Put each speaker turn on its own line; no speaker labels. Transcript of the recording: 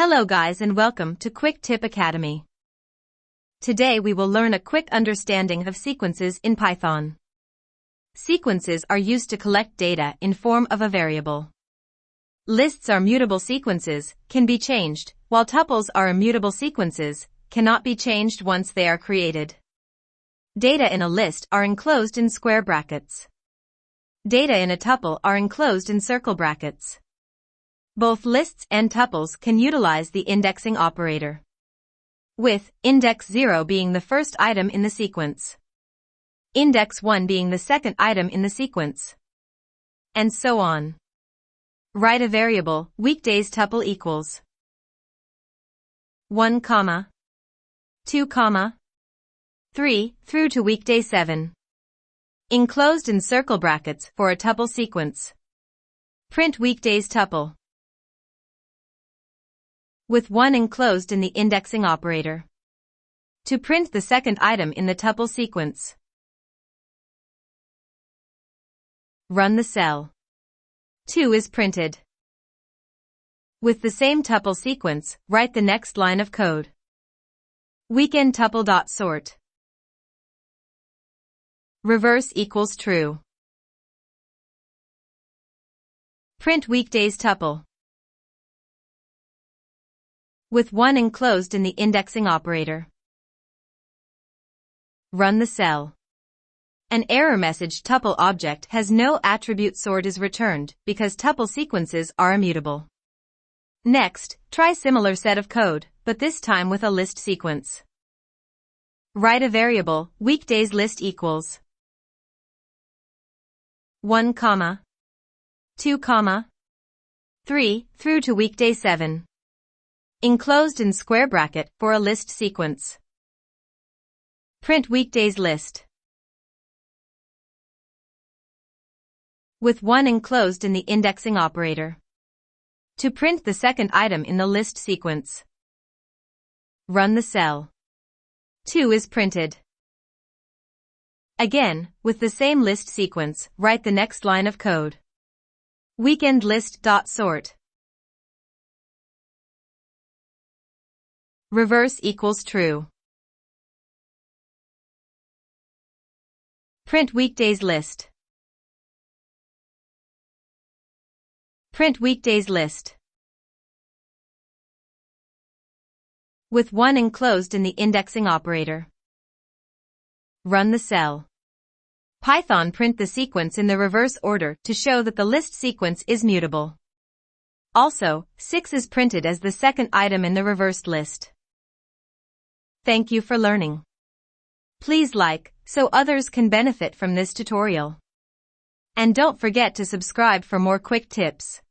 Hello guys and welcome to Quick Tip Academy. Today we will learn a quick understanding of sequences in Python. Sequences are used to collect data in form of a variable. Lists are mutable sequences, can be changed, while tuples are immutable sequences, cannot be changed once they are created. Data in a list are enclosed in square brackets. Data in a tuple are enclosed in circle brackets. Both lists and tuples can utilize the indexing operator, with index 0 being the first item in the sequence, index 1 being the second item in the sequence, and so on. Write a variable, weekdays tuple equals 1, 2, 3 through to weekday 7. Enclosed in circle brackets for a tuple sequence. Print weekdays tuple, with 1 enclosed in the indexing operator, to print the second item in the tuple sequence. Run the cell. 2 is printed. With the same tuple sequence, write the next line of code. Weekend tuple.sort. Reverse equals true. Print weekdays tuple, with 1 enclosed in the indexing operator. Run the cell. An error message tuple object has no attribute sort is returned because tuple sequences are immutable. Next, try similar set of code, but this time with a list sequence. Write a variable, weekdays list equals 1, 2, 3 through to weekday 7. Enclosed in square bracket for a list sequence. Print weekdays list, with 1 enclosed in the indexing operator, to print the second item in the list sequence. Run the cell. 2 is printed. Again, with the same list sequence, write the next line of code. Weekend list.sort. Reverse equals true. Print weekdays list. Print weekdays list, with 1 enclosed in the indexing operator. Run the cell. Python print the sequence in the reverse order to show that the list sequence is mutable. Also, 6 is printed as the second item in the reversed list. Thank you for learning. Please like, so others can benefit from this tutorial. And don't forget to subscribe for more quick tips.